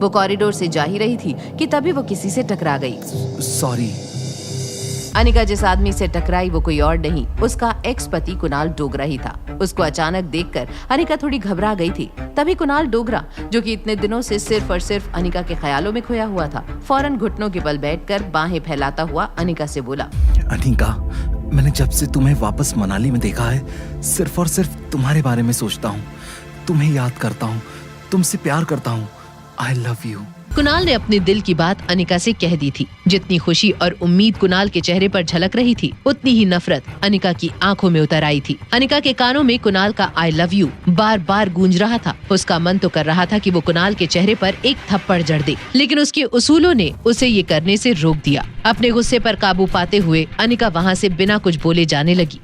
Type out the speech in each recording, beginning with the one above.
वो कॉरिडोर से जा ही रही थी कि तभी वो किसी से टकरा गई। सॉरी। अनिका जिस आदमी से टकराई वो कोई और नहीं, उसका एक्स पति कुणाल डोगरा ही था। उसको अचानक देखकर अनिका थोड़ी घबरा गई थी। तभी कुणाल डोगरा, जो कि इतने दिनों से सिर्फ और सिर्फ अनिका के ख्यालों में खोया हुआ था, फौरन घुटनों के बल बैठकर बाहें फैलाता हुआ अनिका से बोला, अनिका, मैंने जब से तुम्हें वापस मनाली में देखा है, सिर्फ और सिर्फ तुम्हारे बारे में सोचता हूँ, तुम्हें याद करता हूँ, तुमसे प्यार करता हूँ। I love you. कुणाल ने अपने दिल की बात अनिका से कह दी थी। जितनी खुशी और उम्मीद कुणाल के चेहरे पर झलक रही थी, उतनी ही नफरत अनिका की आंखों में उतर आई थी। अनिका के कानों में कुणाल का आई लव यू बार बार गूंज रहा था। उसका मन तो कर रहा था कि वो कुणाल के चेहरे पर एक थप्पड़ जड़ दे, लेकिन उसके उसूलों ने उसे ये करने से रोक दिया। अपने गुस्से पर काबू पाते हुए अनिका वहाँ से बिना कुछ बोले जाने लगी।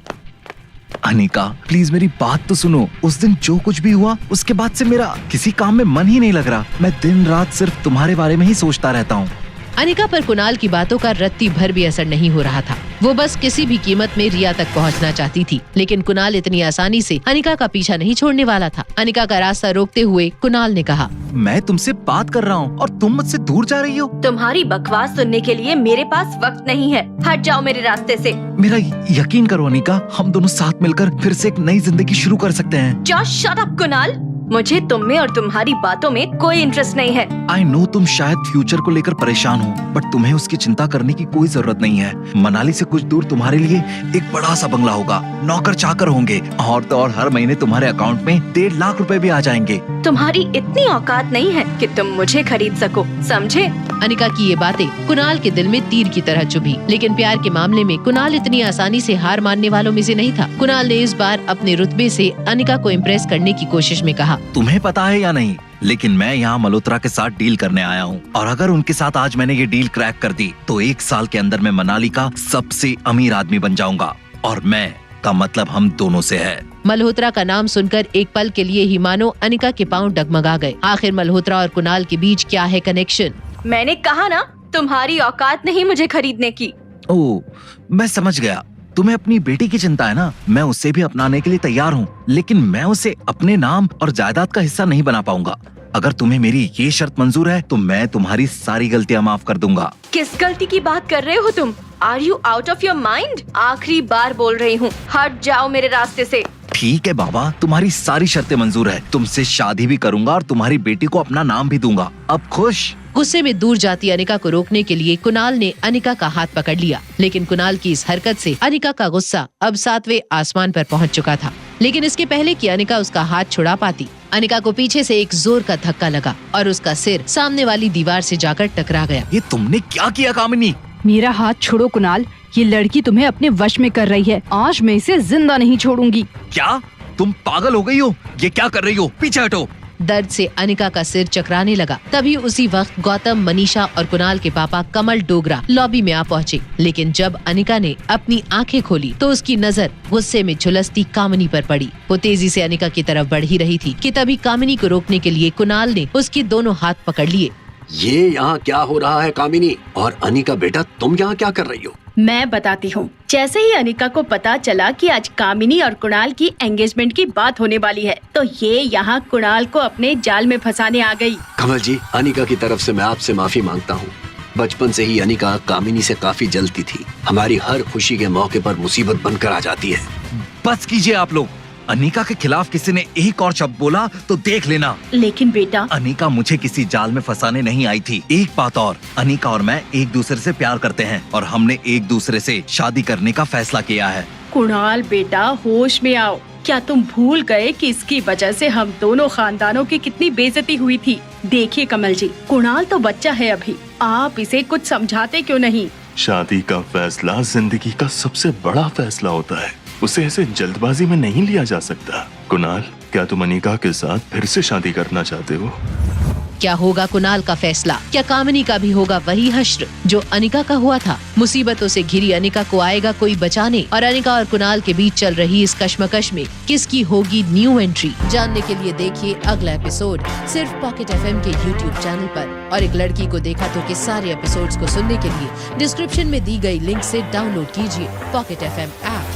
अनिका, प्लीज मेरी बात तो सुनो। उस दिन जो कुछ भी हुआ, उसके बाद से मेरा किसी काम में मन ही नहीं लग रहा। मैं दिन रात सिर्फ तुम्हारे बारे में ही सोचता रहता हूँ। अनिका पर कुणाल की बातों का रत्ती भर भी असर नहीं हो रहा था। वो बस किसी भी कीमत में रिया तक पहुंचना चाहती थी, लेकिन कुणाल इतनी आसानी से अनिका का पीछा नहीं छोड़ने वाला था। अनिका का रास्ता रोकते हुए कुणाल ने कहा, मैं तुमसे बात कर रहा हूँ और तुम मुझसे दूर जा रही हो। तुम्हारी बकवास सुनने के लिए मेरे पास वक्त नहीं है। हट जाओ मेरे रास्ते से। मेरा यकीन करो अनिका, हम दोनों साथ मिलकर फिर से एक नई जिंदगी शुरू कर सकते हैं। जस्ट शट अप कुणाल, मुझे तुम में और तुम्हारी बातों में कोई इंटरेस्ट नहीं है। आई नो तुम शायद फ्यूचर को लेकर परेशान हो, बट तुम्हें उसकी चिंता करने की कोई जरूरत नहीं है। मनाली से कुछ दूर तुम्हारे लिए एक बड़ा सा बंगला होगा, नौकर चाकर होंगे, और तो और हर महीने तुम्हारे अकाउंट में 1.5 लाख रुपए भी आ जाएंगे। तुम्हारी इतनी औकात नहीं है कि तुम मुझे खरीद सको, समझे? अनिका की ये बातें कुणाल के दिल में तीर की तरह चुभी, लेकिन प्यार के मामले में कुणाल इतनी आसानी से हार मानने वालों में से नहीं था। कुणाल ने इस बार अपने रुतबे से अनिका को इम्प्रेस करने की कोशिश में कहा, तुम्हें पता है या नहीं, लेकिन मैं यहाँ मल्होत्रा के साथ डील करने आया हूँ, और अगर उनके साथ आज मैंने ये डील क्रैक कर दी तो 1 साल के अंदर मैं मनाली का सबसे अमीर आदमी बन जाऊंगा। और मैं का मतलब हम दोनों से है। मल्होत्रा का नाम सुनकर एक पल के लिए ही मानो अनिका के पांव डगमगा गए। आखिर मल्होत्रा और कुणाल के बीच क्या है कनेक्शन? मैंने कहा ना, तुम्हारी औकात नहीं मुझे खरीदने की। ओह, मैं समझ गया। तुम्हें अपनी बेटी की चिंता है ना, मैं उसे भी अपनाने के लिए तैयार हूँ, लेकिन मैं उसे अपने नाम और जायदाद का हिस्सा नहीं बना पाऊंगा। अगर तुम्हें मेरी ये शर्त मंजूर है तो मैं तुम्हारी सारी गलतियाँ माफ कर दूंगा। किस गलती की बात कर रहे हो तुम? Are you out of your mind? आखिरी बार बोल रही हूँ, हट जाओ मेरे रास्ते से। ठीक है बाबा, तुम्हारी सारी शर्तें मंजूर है। तुमसे शादी भी करूंगा और तुम्हारी बेटी को अपना नाम भी दूंगा। अब खुश? गुस्से में दूर जाती अनिका को रोकने के लिए कुणाल ने अनिका का हाथ पकड़ लिया, लेकिन कुणाल की इस हरकत से अनिका का गुस्सा अब 7वें आसमान पर पहुंच चुका था। लेकिन इसके पहले कि अनिका उसका हाथ छुड़ा पाती, अनिका को पीछे से एक जोर का धक्का लगा और उसका सिर सामने वाली दीवार से जाकर टकरा गया। ये तुमने क्या किया कामिनी? मेरा हाथ छोड़ो कुणाल, ये लड़की तुम्हें अपने वश में कर रही है। आज मैं इसे जिंदा नहीं छोड़ूंगी। क्या तुम पागल हो गई हो? ये क्या कर रही हो? पीछे हटो। दर्द से अनिका का सिर चकराने लगा। तभी उसी वक्त गौतम, मनीषा और कुणाल के पापा कमल डोगरा लॉबी में आ पहुँचे। लेकिन जब अनिका ने अपनी आंखें खोली तो उसकी नजर गुस्से में झुलसती कामिनी पर पड़ी। वो तेजी से अनिका की तरफ बढ़ ही रही थी कि तभी कामिनी को रोकने के लिए कुणाल ने उसके दोनों हाथ पकड़ लिए। ये यहाँ क्या हो रहा है कामिनी? और अनिका बेटा, तुम यहाँ क्या कर रही हो? मैं बताती हूँ। जैसे ही अनिका को पता चला कि आज कामिनी और कुणाल की एंगेजमेंट की बात होने वाली है, तो ये यहाँ कुणाल को अपने जाल में फंसाने आ गई। कमल जी, अनिका की तरफ से मैं आपसे माफी मांगता हूँ। बचपन से ही अनिका कामिनी से काफी जलती थी। हमारी हर खुशी के मौके पर मुसीबत बनकर आ जाती है। बस कीजिए आप लोग। अनिका के खिलाफ किसी ने एक और शब्द बोला तो देख लेना। लेकिन बेटा, अनिका मुझे किसी जाल में फंसाने नहीं आई थी। एक बात और, अनिका और मैं एक दूसरे से प्यार करते हैं और हमने एक दूसरे से शादी करने का फैसला किया है। कुणाल बेटा, होश में आओ। क्या तुम भूल गए कि इसकी वजह से हम दोनों खानदानों की कितनी बेइज्जती हुई थी? देखिए कमल जी, कुणाल तो बच्चा है अभी, आप इसे कुछ समझाते क्यों नहीं? शादी का फैसला जिंदगी का सबसे बड़ा फैसला होता है, उसे ऐसे जल्दबाजी में नहीं लिया जा सकता। कुणाल, क्या तुम अनिका के साथ फिर से शादी करना चाहते हो? क्या होगा कुणाल का फैसला? क्या कामिनी का भी होगा वही हश्र जो अनिका का हुआ था? मुसीबतों से घिरी अनिका को आएगा कोई बचाने? और अनिका और कुणाल के बीच चल रही इस कश्मकश में किसकी होगी न्यू एंट्री? जानने के लिए देखिए अगला एपिसोड सिर्फ पॉकेट FM के YouTube चैनल पर। और एक लड़की को देखा तो के सारे एपिसोड्स को सुनने के लिए डिस्क्रिप्शन में दी गई लिंक से डाउनलोड कीजिए पॉकेट FM ऐप।